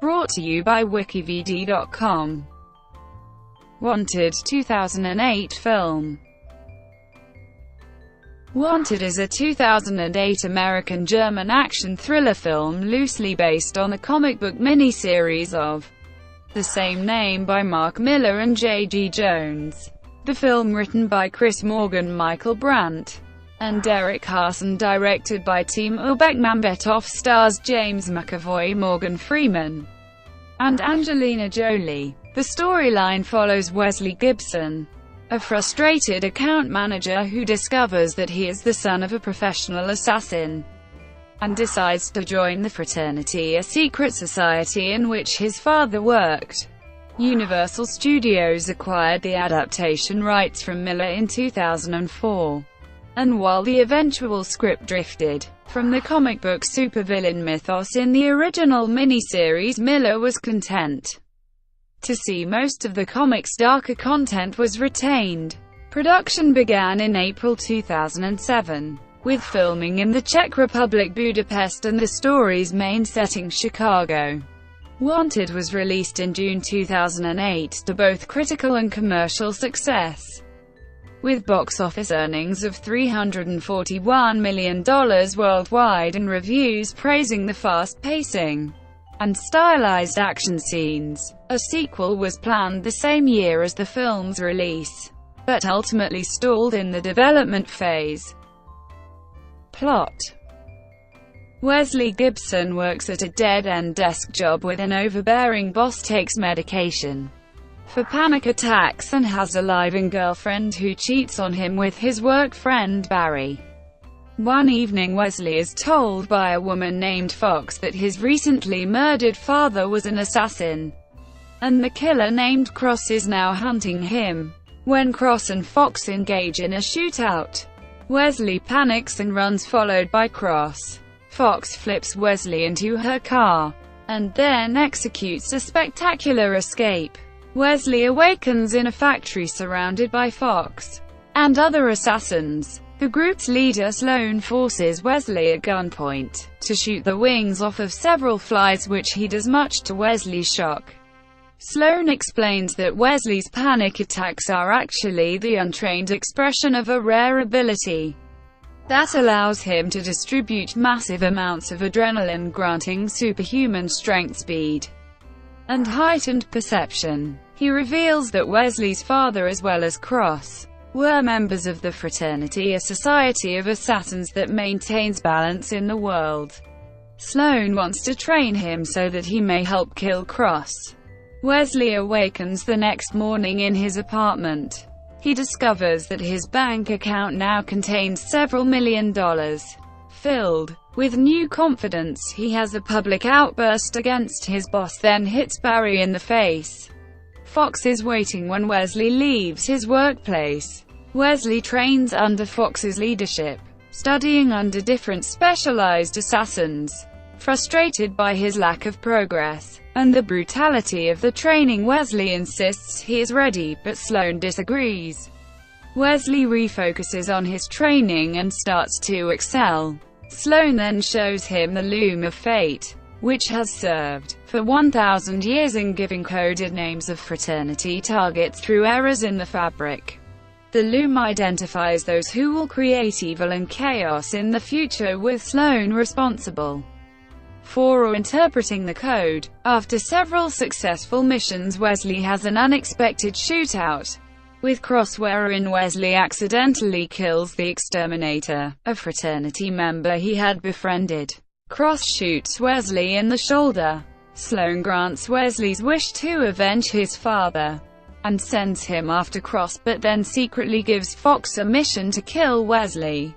Brought to you by WikiVidi.com. Wanted 2008 film. Wanted is a 2008 American-German action thriller film loosely based on the comic book miniseries of the same name by Mark Millar and J. G. Jones. The film, written by Chris Morgan, Michael Brandt, and Derek Haas and directed by Timur Bekmambetov, stars James McAvoy, Morgan Freeman, and Angelina Jolie. The storyline follows Wesley Gibson, a frustrated account manager who discovers that he is the son of a professional assassin, and decides to join the Fraternity, a secret society in which his father worked. Universal Studios acquired the adaptation rights from Millar in 2004. And while the eventual script drifted from the comic book supervillain mythos in the original miniseries, Millar was content to see most of the comic's darker content was retained. Production began in April 2007, with filming in the Czech Republic, Budapest, and the story's main setting, Chicago. Wanted was released in June 2008 to both critical and commercial success, with box office earnings of $341 million worldwide and reviews praising the fast pacing and stylized action scenes. A sequel was planned the same year as the film's release, but ultimately stalled in the development phase. Plot: Wesley Gibson works at a dead-end desk job with an overbearing boss, takes medication for panic attacks, and has a live-in girlfriend who cheats on him with his work friend Barry. One evening, Wesley is told by a woman named Fox that his recently murdered father was an assassin, and the killer named Cross is now hunting him. When Cross and Fox engage in a shootout, Wesley panics and runs, followed by Cross. Fox flips Wesley into her car, and then executes a spectacular escape. Wesley awakens in a factory surrounded by Fox and other assassins. The group's leader, Sloan, forces Wesley at gunpoint to shoot the wings off of several flies, which he does, much to Wesley's shock. Sloan explains that Wesley's panic attacks are actually the untrained expression of a rare ability that allows him to distribute massive amounts of adrenaline, granting superhuman strength, speed, and heightened perception. He reveals that Wesley's father, as well as Cross, were members of the Fraternity, a society of assassins that maintains balance in the world. Sloan wants to train him so that he may help kill Cross. Wesley awakens the next morning in his apartment. He discovers that his bank account now contains several $1 million. Filled with new confidence, he has a public outburst against his boss, then hits Barry in the face. Fox is waiting when Wesley leaves his workplace. Wesley trains under Fox's leadership, studying under different specialized assassins. Frustrated by his lack of progress and the brutality of the training, Wesley insists he is ready, but Sloan disagrees. Wesley refocuses on his training and starts to excel. Sloan then shows him the Loom of Fate, which has served for 1,000 years in giving coded names of Fraternity targets through errors in the fabric. The Loom identifies those who will create evil and chaos in the future, with Sloan responsible for interpreting the code. After several successful missions, Wesley has an unexpected shootout with Cross, wherein Wesley accidentally kills the Exterminator, a Fraternity member he had befriended. Cross shoots Wesley in the shoulder. Sloan grants Wesley's wish to avenge his father and sends him after Cross, but then secretly gives Fox a mission to kill Wesley,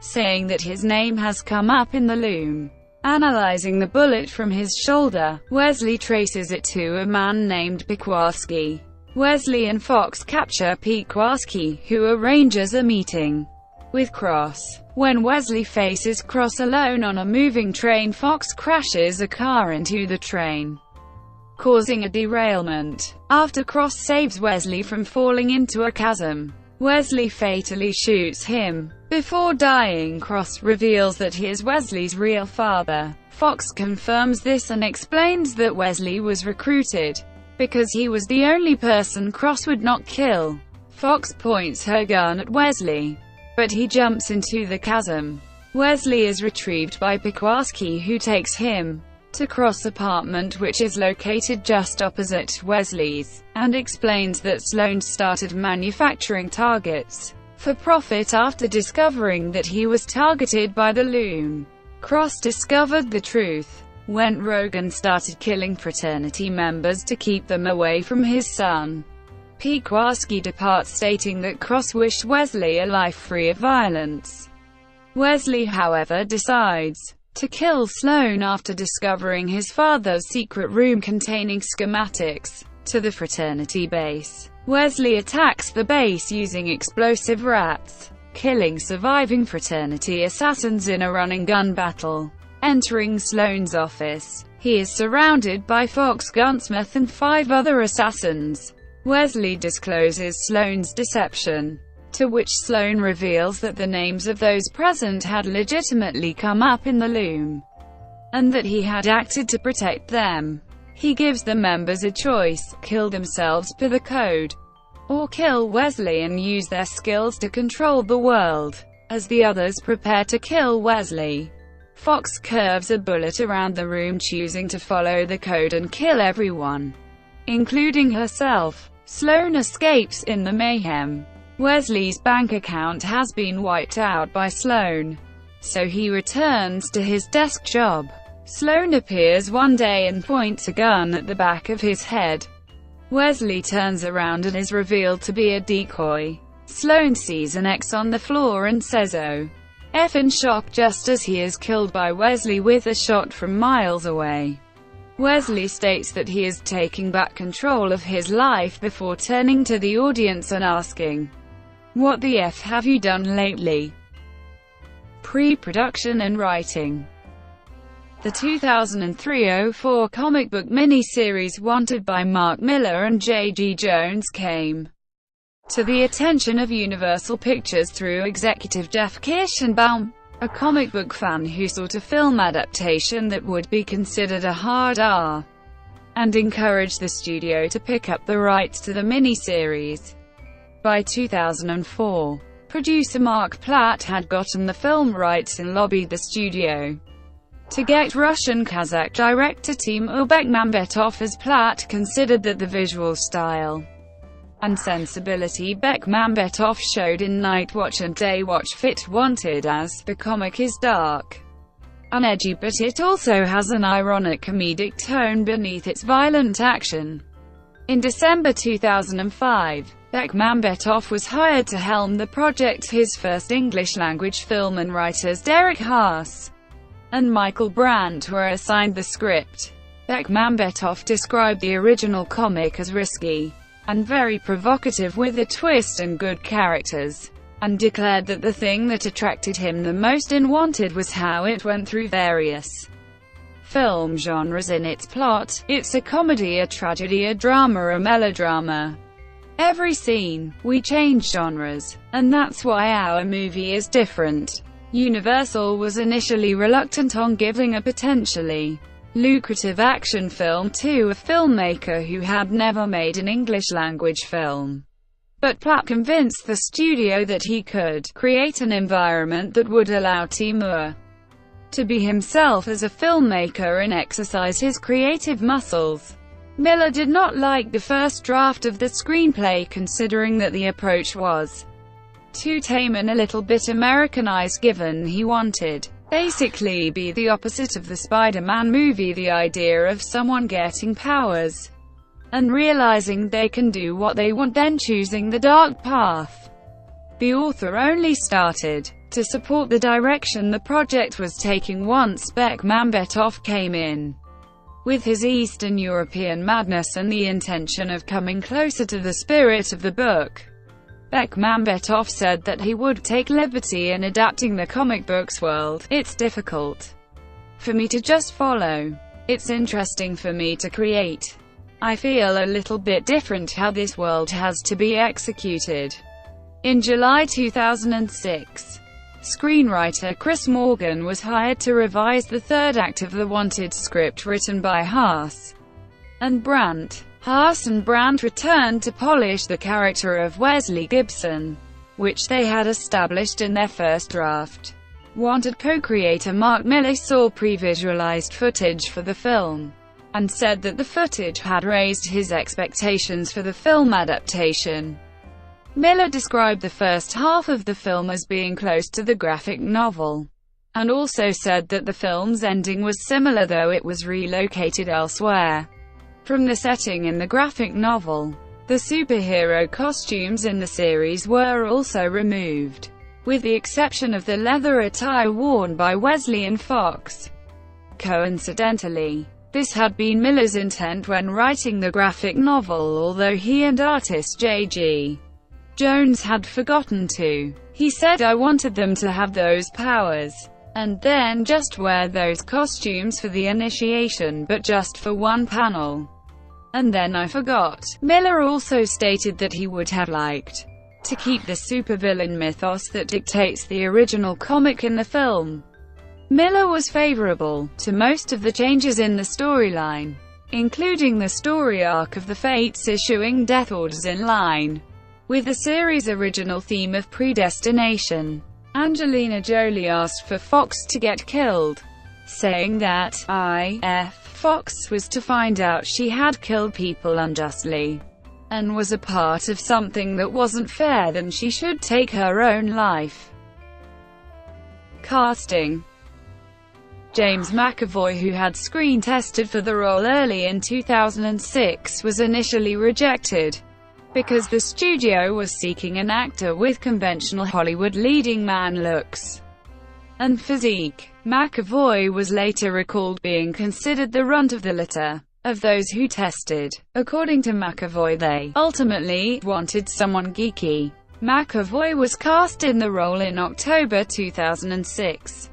saying that his name has come up in the Loom. Analyzing the bullet from his shoulder, Wesley traces it to a man named Pequarski. Wesley and Fox capture Pequarski, who arranges a meeting with Cross. When Wesley faces Cross alone on a moving train, Fox crashes a car into the train, causing a derailment. After Cross saves Wesley from falling into a chasm, Wesley fatally shoots him. Before dying, Cross reveals that he is Wesley's real father. Fox confirms this and explains that Wesley was recruited because he was the only person Cross would not kill. Fox points her gun at Wesley, but he jumps into the chasm. Wesley is retrieved by Pequarski, who takes him to Cross' apartment, which is located just opposite Wesley's, and explains that Sloan started manufacturing targets for profit after discovering that he was targeted by the Loom. Cross discovered the truth, went rogue and started killing fraternity members to keep them away from his son. Pequarski departs, stating that Cross wished Wesley a life free of violence. Wesley, however, decides to kill Sloan after discovering his father's secret room containing schematics to the fraternity base. Wesley attacks the base using explosive rats, killing surviving fraternity assassins in a running gun battle. Entering Sloan's office, he is surrounded by Fox Gunsmith and 5 other assassins. Wesley discloses Sloan's deception, to which Sloan reveals that the names of those present had legitimately come up in the Loom, and that he had acted to protect them. He gives the members a choice: kill themselves per the code, or kill Wesley and use their skills to control the world. As the others prepare to kill Wesley, Fox curves a bullet around the room, choosing to follow the code and kill everyone, including herself. Sloan escapes in the mayhem. Wesley's bank account has been wiped out by Sloan, so he returns to his desk job. Sloan appears one day and points a gun at the back of his head. Wesley turns around and is revealed to be a decoy. Sloan sees an X on the floor and says "Oh F" in shock, just as he is killed by Wesley with a shot from miles away. Wesley states that he is taking back control of his life before turning to the audience and asking, "What the F have you done lately?" Pre-production and writing. The 2003-04 comic book miniseries Wanted by Mark Millar and J. G. Jones came to the attention of Universal Pictures through executive Jeff Kirschenbaum, a comic book fan who sought a film adaptation that would be considered a hard R, and encouraged the studio to pick up the rights to the miniseries. By 2004, producer Mark Platt had gotten the film rights and lobbied the studio to get Russian-Kazakh director Timur Bekmambetov, as Platt considered that the visual style and sensibility Bekmambetov showed in Night Watch and Day Watch fit Wanted, as the comic is dark and edgy, but it also has an ironic comedic tone beneath its violent action. In December 2005, Bekmambetov was hired to helm the project. His first English-language film, and writers Derek Haas and Michael Brandt were assigned the script. Bekmambetov described the original comic as risky and very provocative with a twist and good characters, and declared that the thing that attracted him the most in Wanted was how it went through various film genres in its plot. It's a comedy, a tragedy, a drama, a melodrama. Every scene, we change genres, and that's why our movie is different. Universal was initially reluctant on giving a potentially lucrative action film to a filmmaker who had never made an English-language film. But Platt convinced the studio that he could create an environment that would allow Timur to be himself as a filmmaker and exercise his creative muscles. Millar did not like the first draft of the screenplay, considering that the approach was too tame and a little bit Americanized, given he wanted basically be the opposite of the Spider-Man movie, the idea of someone getting powers and realizing they can do what they want, then choosing the dark path. The author only started to support the direction the project was taking once Bekmambetov came in with his Eastern European madness and the intention of coming closer to the spirit of the book. Bekmambetov said that he would take liberty in adapting the comic book's world. "It's difficult for me to just follow. It's interesting for me to create. I feel a little bit different how this world has to be executed." In July 2006, Screenwriter Chris Morgan was hired to revise the third act of the Wanted script written by Haas and Brandt. Haas and Brandt returned to polish the character of Wesley Gibson, which they had established in their first draft. Wanted co-creator Mark Millar saw pre-visualized footage for the film, and said that the footage had raised his expectations for the film adaptation. Millar described the first half of the film as being close to the graphic novel, and also said that the film's ending was similar though it was relocated elsewhere from the setting in the graphic novel. The superhero costumes in the series were also removed, with the exception of the leather attire worn by Wesley and Fox. Coincidentally, this had been Millar's intent when writing the graphic novel, although he and artist J.G. Jones had forgotten to. He said, "I wanted them to have those powers, and then just wear those costumes for the initiation, but just for one panel. And then I forgot." Millar also stated that he would have liked to keep the supervillain mythos that dictates the original comic in the film. Millar was favorable to most of the changes in the storyline, including the story arc of the Fates issuing death orders in line with the series' original theme of predestination. Angelina Jolie asked for Fox to get killed, saying that if Fox was to find out she had killed people unjustly and was a part of something that wasn't fair, then she should take her own life. Casting. James McAvoy, who had screen tested for the role early in 2006, was initially rejected because the studio was seeking an actor with conventional Hollywood leading man looks and physique. McAvoy was later recalled, being considered the runt of the litter of those who tested. According to McAvoy, they ultimately wanted someone geeky. McAvoy was cast in the role in October 2006.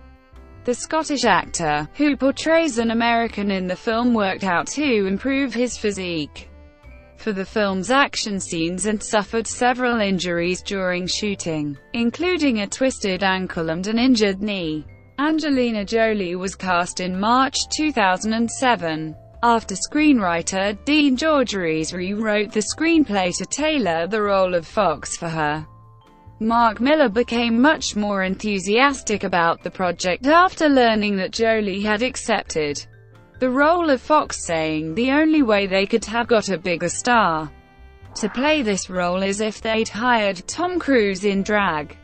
The Scottish actor, who portrays an American in the film, worked out to improve his physique for the film's action scenes and suffered several injuries during shooting, including a twisted ankle and an injured knee. Angelina Jolie was cast in March 2007, after screenwriter Dean Georgeries rewrote the screenplay to tailor the role of Fox for her. Mark Millar became much more enthusiastic about the project after learning that Jolie had accepted the role of Fox, saying the only way they could have got a bigger star to play this role is if they'd hired Tom Cruise in drag.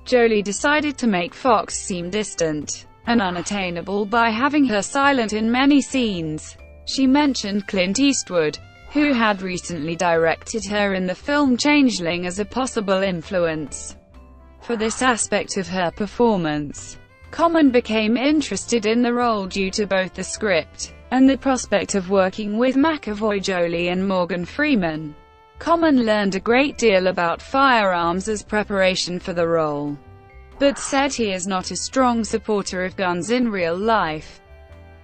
Jolie decided to make Fox seem distant and unattainable by having her silent in many scenes. She mentioned Clint Eastwood, who had recently directed her in the film Changeling, as a possible influence for this aspect of her performance. Common became interested in the role due to both the script and the prospect of working with McAvoy, Jolie and Morgan Freeman. Common learned a great deal about firearms as preparation for the role, but said he is not a strong supporter of guns in real life.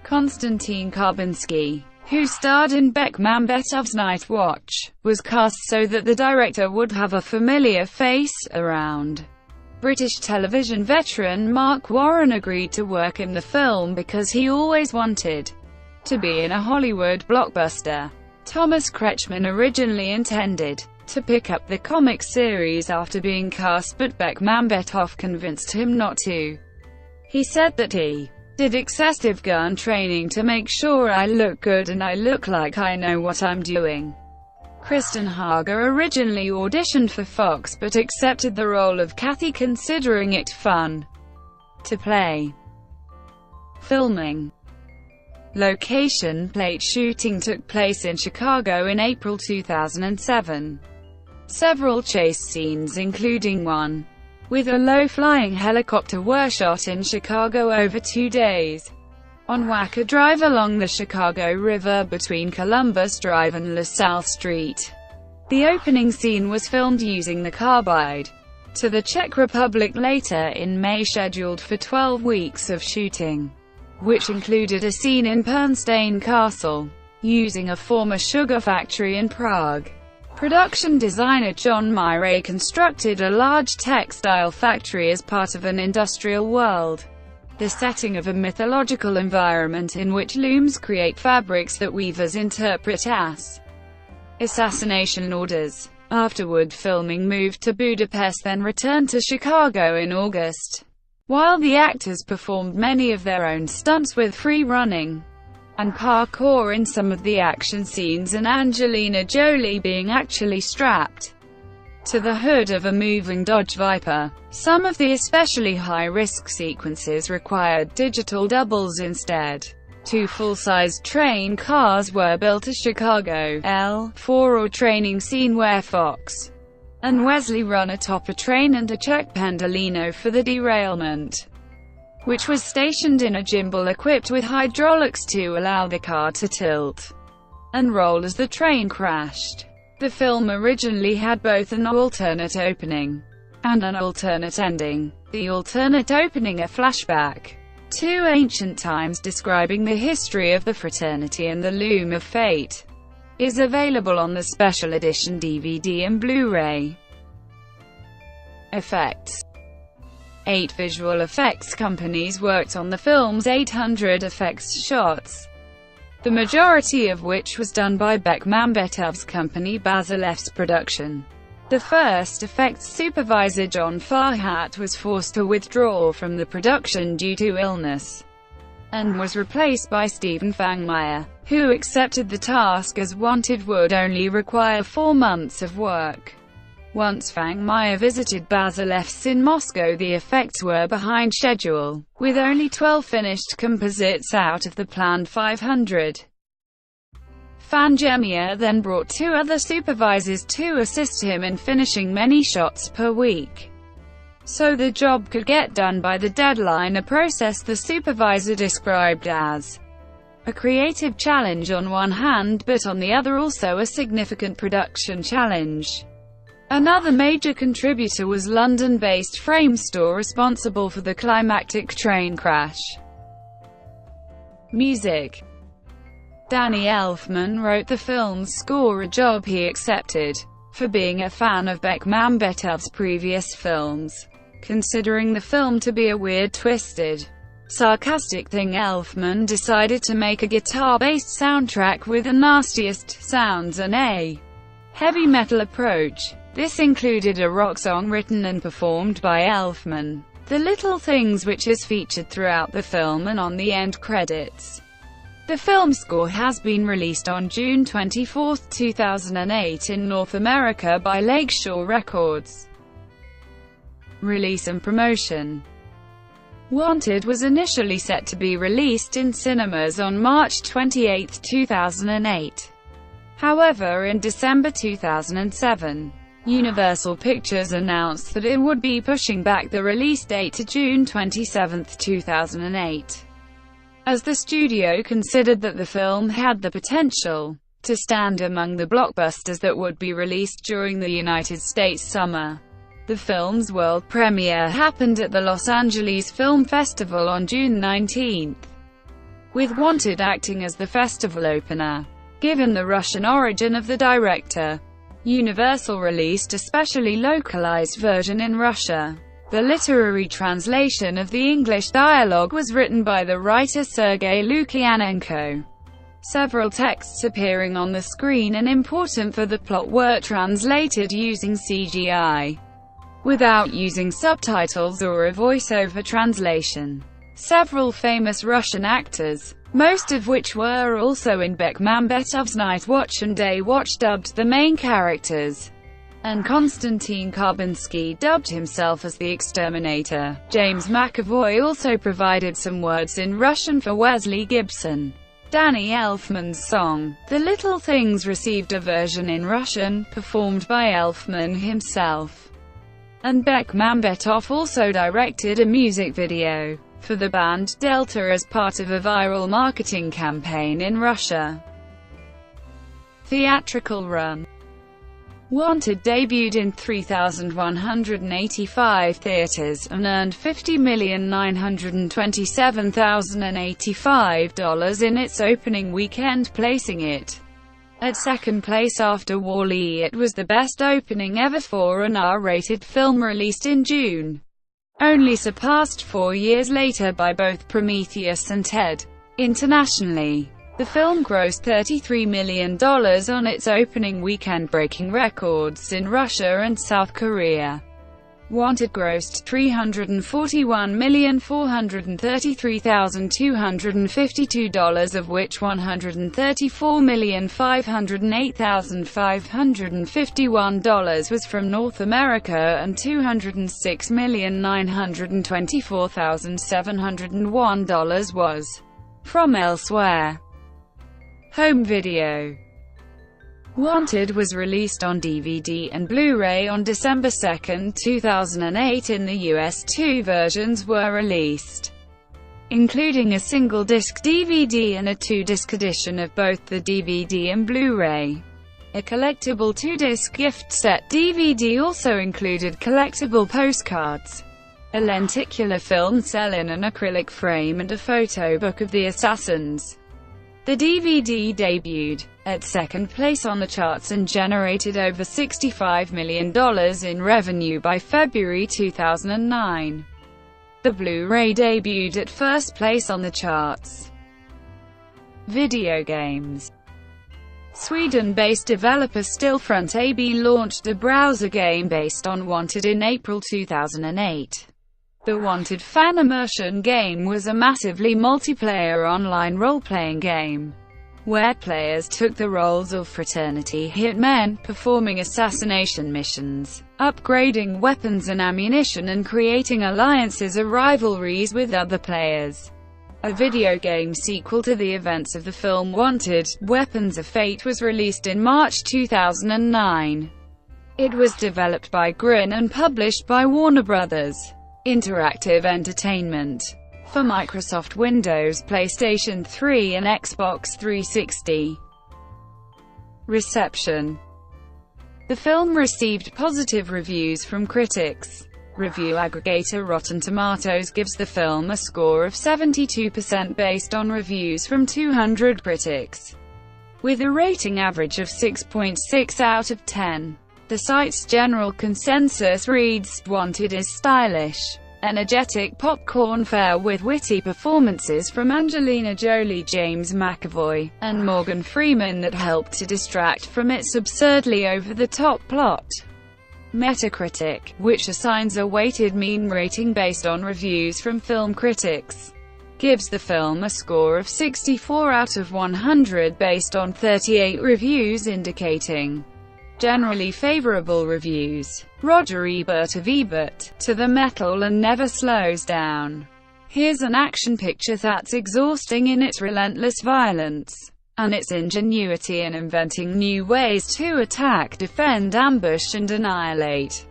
Konstantin Karbinsky, who starred in Bekmambetov's Night Watch, was cast so that the director would have a familiar face around. British television veteran Mark Warren agreed to work in the film because he always wanted to be in a Hollywood blockbuster. Thomas Kretschmann originally intended to pick up the comic series after being cast, but Bekmambetov convinced him not to. He said that he did excessive gun training to make sure I look good and I look like I know what I'm doing. Kristen Hager originally auditioned for Fox but accepted the role of Kathy, considering it fun to play. Filming. Location plate shooting took place in Chicago in April 2007. Several chase scenes, including one with a low-flying helicopter, were shot in Chicago over 2 days on Wacker Drive along the Chicago River between Columbus Drive and LaSalle Street. The opening scene was filmed using the Carbide to the Czech Republic later in May, scheduled for 12 weeks of shooting, which included a scene in Pernstein Castle, using a former sugar factory in Prague. Production designer John Myray constructed a large textile factory as part of an industrial world. The setting of a mythological environment in which looms create fabrics that weavers interpret as assassination orders. Afterward, filming moved to Budapest, then returned to Chicago in August, while the actors performed many of their own stunts with free running and parkour in some of the action scenes, and Angelina Jolie being actually strapped to the hood of a moving Dodge Viper. Some of the especially high-risk sequences required digital doubles instead. 2 full-sized train cars were built at Chicago for a training scene where Fox and Wesley run atop a train, and a Czech Pendolino for the derailment, which was stationed in a gimbal equipped with hydraulics to allow the car to tilt and roll as the train crashed. The film originally had both an alternate opening and an alternate ending. The alternate opening, a flashback to ancient times describing the history of the Fraternity and the Loom of Fate, is available on the special edition DVD and Blu-ray. Effects. 8 visual effects companies worked on the film's 800 effects shots, the majority of which was done by Bekmambetov's company Basilev's production. The first effects supervisor, John Farhat, was forced to withdraw from the production due to illness, and was replaced by Stephen Fangmeyer, who accepted the task as wanted would only require 4 months of work. Once Fangmeyer visited Basilev's in Moscow, the effects were behind schedule, with only 12 finished composites out of the planned 500. Fangmeyer then brought 2 other supervisors to assist him in finishing many shots per week, so the job could get done by the deadline, a process the supervisor described as a creative challenge on one hand, but on the other also a significant production challenge. Another major contributor was London-based Framestore, responsible for the climactic train crash. Music. Danny Elfman wrote the film's score, a job he accepted for being a fan of Bekmambetov's previous films. Considering the film to be a weird, twisted, sarcastic thing, Elfman decided to make a guitar-based soundtrack with the nastiest sounds and a heavy metal approach. This included a rock song written and performed by Elfman, "The Little Things," which is featured throughout the film and on the end credits. The film score has been released on June 24, 2008 in North America by Lakeshore Records. Release and promotion. Wanted was initially set to be released in cinemas on March 28, 2008. However, in December 2007, Universal Pictures announced that it would be pushing back the release date to June 27, 2008. As the studio considered that the film had the potential to stand among the blockbusters that would be released during the United States summer. The film's world premiere happened at the Los Angeles Film Festival on June 19, with Wanted acting as the festival opener. Given the Russian origin of the director, Universal released a specially localized version in Russia. The literary translation of the English dialogue was written by the writer Sergei Lukyanenko. Several texts appearing on the screen and important for the plot were translated using CGI, without using subtitles or a voiceover translation. Several famous Russian actors, most of which were also in Bekmambetov's Night Watch and Day Watch, dubbed the main characters, and Konstantin Karbinsky dubbed himself as the Exterminator. James McAvoy also provided some words in Russian for Wesley Gibson. Danny Elfman's song, "The Little Things," received a version in Russian, performed by Elfman himself. And Bekmambetov also directed a music video for the band Delta as part of a viral marketing campaign in Russia. Theatrical run. Wanted debuted in 3,185 theaters, and earned $50,927,085 in its opening weekend, placing it At second place after Wall-E, it was the best opening ever for an R-rated film released in June, only surpassed 4 years later by both Prometheus and Ted. Internationally, the film grossed $33 million on its opening weekend, breaking records in Russia and South Korea. Wanted grossed $341,433,252, of which $134,508,551 was from North America and $206,924,701 was from elsewhere. Home video. Wanted was released on DVD and Blu-ray on December 2, 2008 in the US. 2 versions were released, including a single-disc DVD and a 2-disc edition of both the DVD and Blu-ray. A collectible 2-disc gift set DVD also included collectible postcards, a lenticular film cell in an acrylic frame, and a photo book of the assassins. The DVD debuted at second place on the charts and generated over $65 million in revenue by February 2009. The Blu-ray debuted at first place on the charts. Video games. Sweden-based developer Stillfront AB launched a browser game based on Wanted in April 2008. The Wanted fan immersion game was a massively multiplayer online role-playing game, where players took the roles of fraternity hitmen, performing assassination missions, upgrading weapons and ammunition, and creating alliances or rivalries with other players. A video game sequel to the events of the film Wanted, Weapons of Fate, was released in March 2009. It was developed by Grin and published by Warner Bros. Interactive Entertainment for Microsoft Windows, PlayStation 3 and Xbox 360. Reception. The film received positive reviews from critics. Review aggregator Rotten Tomatoes gives the film a score of 72% based on reviews from 200 critics, with a rating average of 6.6 out of 10. The site's general consensus reads, "Wanted is stylish, energetic popcorn fare with witty performances from Angelina Jolie, James McAvoy, and Morgan Freeman that help to distract from its absurdly over-the-top plot." Metacritic, which assigns a weighted mean rating based on reviews from film critics, gives the film a score of 64 out of 100 based on 38 reviews, indicating generally favorable reviews. Roger Ebert of Ebert, "To the Metal and Never Slows Down. Here's an action picture that's exhausting in its relentless violence, and its ingenuity in inventing new ways to attack, defend, ambush, and annihilate."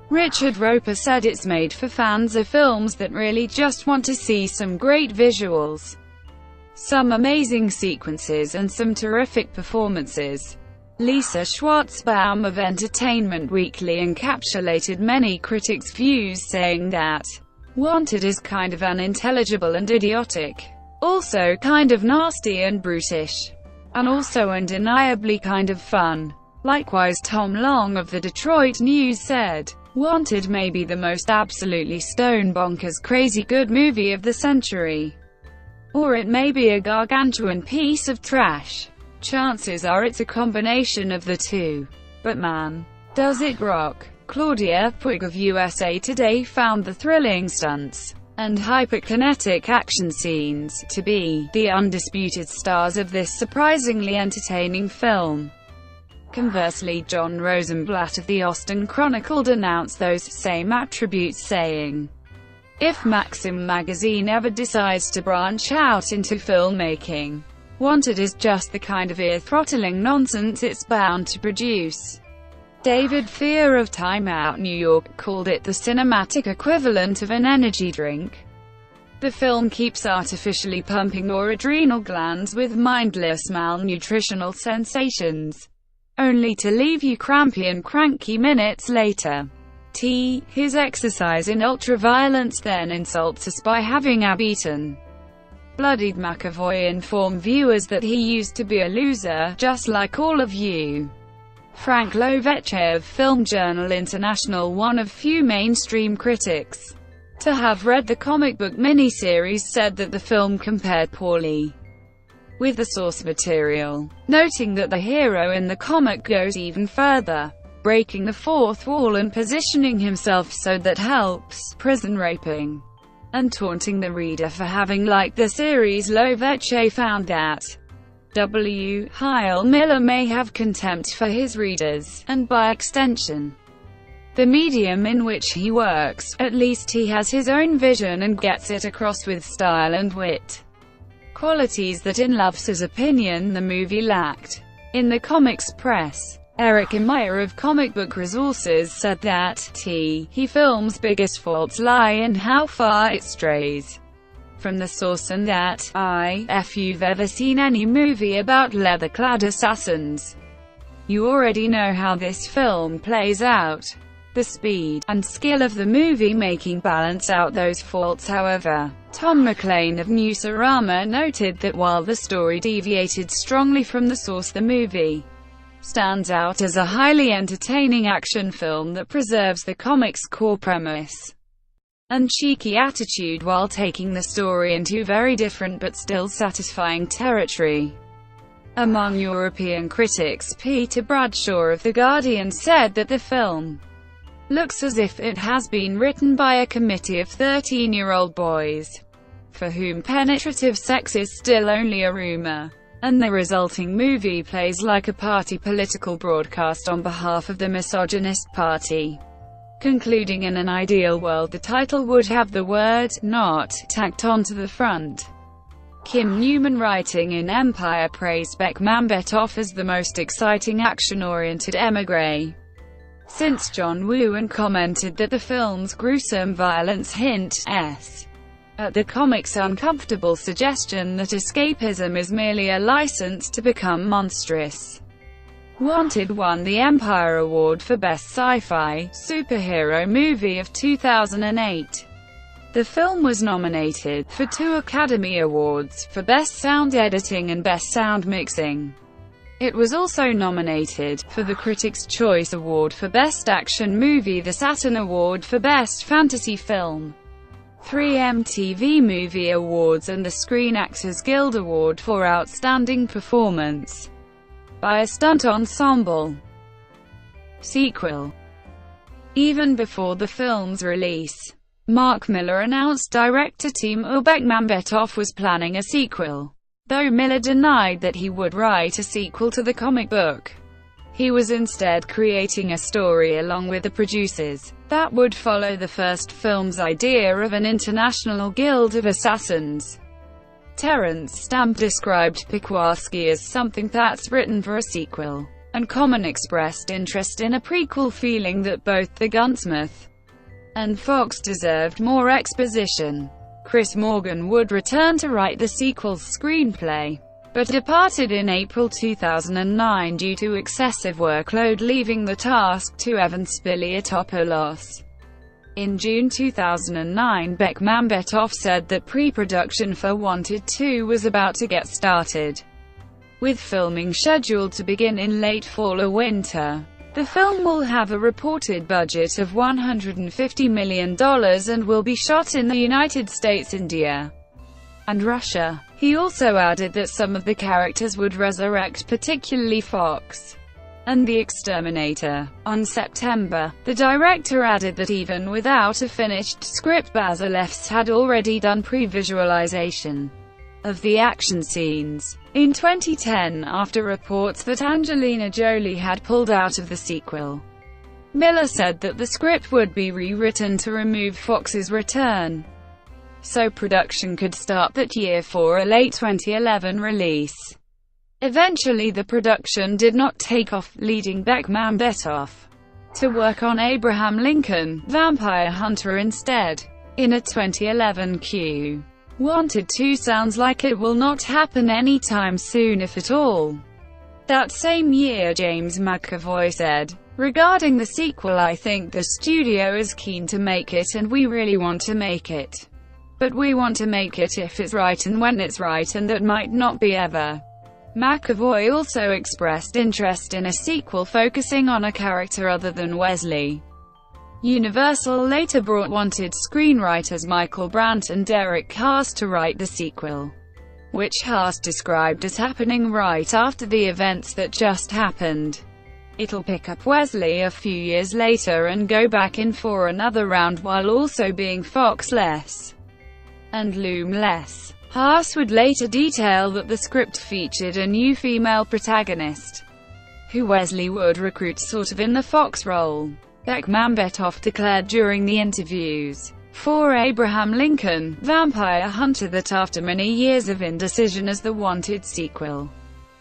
Richard Roper said it's made for fans of films that really just want to see some great visuals, some amazing sequences, and some terrific performances. Lisa Schwartzbaum of Entertainment Weekly encapsulated many critics' views, saying that Wanted is kind of unintelligible and idiotic, also kind of nasty and brutish, and also undeniably kind of fun. Likewise, Tom Long of the Detroit News said, "Wanted may be the most absolutely stone bonkers crazy good movie of the century, or it may be a gargantuan piece of trash. Chances are it's a combination of the two. But man, does it rock." Claudia Puig of USA Today found the thrilling stunts and hyperkinetic action scenes to be the undisputed stars of this surprisingly entertaining film. Conversely, John Rosenblatt of the Austin Chronicle denounced those same attributes, saying, "If Maxim magazine ever decides to branch out into filmmaking, Wanted is just the kind of ear-throttling nonsense it's bound to produce." David Fear of Time Out New York called it the cinematic equivalent of an energy drink. The film keeps artificially pumping your adrenal glands with mindless malnutritional sensations, only to leave you crampy and cranky minutes later. His exercise in ultra-violence then insults us by having eaten Bloodied McAvoy informed viewers that he used to be a loser, just like all of you. Frank Lovecek of Film Journal International, one of few mainstream critics to have read the comic book miniseries, said that the film compared poorly with the source material, noting that the hero in the comic goes even further, breaking the fourth wall and positioning himself so that helps prison raping and taunting the reader for having liked the series. Lovecek found that Millar may have contempt for his readers, and by extension, the medium in which he works. At least he has his own vision and gets it across with style and wit, qualities that in Love's opinion the movie lacked. In the comics press, Eric Meyer of Comic Book Resources said that he film's biggest faults lie in how far it strays from the source, and that, if you've ever seen any movie about leather-clad assassins, you already know how this film plays out. The speed and skill of the movie-making balance out those faults. However, Tom McLean of Newsarama noted that while the story deviated strongly from the source, the movie stands out as a highly entertaining action film that preserves the comic's core premise and cheeky attitude while taking the story into very different but still satisfying territory. Among European critics, Peter Bradshaw of The Guardian said that the film looks as if it has been written by a committee of 13-year-old boys, for whom penetrative sex is still only a rumor, and the resulting movie plays like a party political broadcast on behalf of the misogynist party. Concluding, in an ideal world the title would have the word "not" tacked onto the front. Kim Newman, writing in Empire, praised Bekmambetov as the most exciting action-oriented émigré since John Woo, and commented that the film's gruesome violence hints at the comic's uncomfortable suggestion that escapism is merely a license to become monstrous. Wanted won the Empire Award for Best Sci-Fi Superhero Movie of 2008. The film was nominated for 2 Academy Awards, for Best Sound Editing and Best Sound Mixing. It was also nominated for the Critics' Choice Award for Best Action Movie, the Saturn Award for Best Fantasy Film, 3 MTV Movie Awards, and the Screen Actors Guild Award for Outstanding Performance by a Stunt Ensemble. Sequel. Even before the film's release, Mark Millar announced director Timur Bekmambetov was planning a sequel, though Millar denied that he would write a sequel to the comic book. He was instead creating a story along with the producers that would follow the first film's idea of an international guild of assassins. Terence Stamp described Pequarski as something that's written for a sequel, and Common expressed interest in a prequel, feeling that both The Gunsmith and Fox deserved more exposition. Chris Morgan would return to write the sequel's screenplay, but departed in April 2009 due to excessive workload, leaving the task to Evan Spiliotopoulos. In June 2009, Bekmambetov said that pre-production for Wanted 2 was about to get started, with filming scheduled to begin in late fall or winter. The film will have a reported budget of $150 million and will be shot in the United States, India, and Russia. He also added that some of the characters would resurrect, particularly Fox and the Exterminator. On September, the director added that even without a finished script, Basilevs had already done pre-visualization of the action scenes. In 2010, after reports that Angelina Jolie had pulled out of the sequel, Millar said that the script would be rewritten to remove Fox's return, so production could start that year for a late 2011 release. Eventually the production did not take off, leading Bekmambetov to work on Abraham Lincoln, Vampire Hunter instead. In a 2011 Q. Wanted 2 sounds like it will not happen anytime soon, if at all. That same year, James McAvoy said, "Regarding the sequel, I think the studio is keen to make it and we really want to make it. but we want to make it if it's right and when it's right, and that might not be ever. McAvoy also expressed interest in a sequel focusing on a character other than Wesley. Universal later brought wanted screenwriters Michael Brandt and Derek Haas to write the sequel, which Haas described as happening right after the events that just happened. It'll pick up Wesley a few years later and go back in for another round while also being Fox-less and Loom-less. Haas would later detail that the script featured a new female protagonist, who Wesley would recruit sort of in the Fox role. Bekmambetov declared during the interviews for Abraham Lincoln, Vampire Hunter, that after many years of indecision as the wanted sequel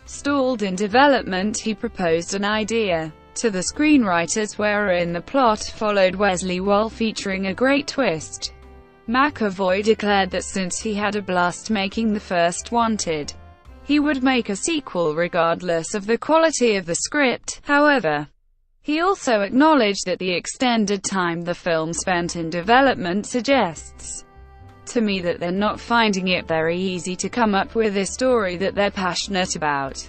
stalled in development, he proposed an idea to the screenwriters wherein the plot followed Wesley while featuring a great twist. McAvoy declared that since he had a blast making the first Wanted, he would make a sequel regardless of the quality of the script. However, he also acknowledged that the extended time the film spent in development suggests to me that they're not finding it very easy to come up with a story that they're passionate about.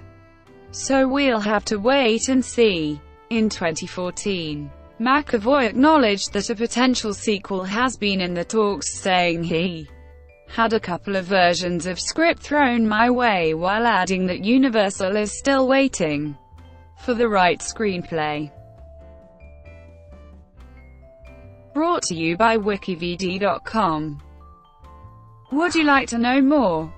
So we'll have to wait and see. In 2014, McAvoy acknowledged that a potential sequel has been in the talks, saying he had a couple of versions of script thrown my way, while adding that Universal is still waiting for the right screenplay. Brought to you by WikiVidi.com. Would you like to know more?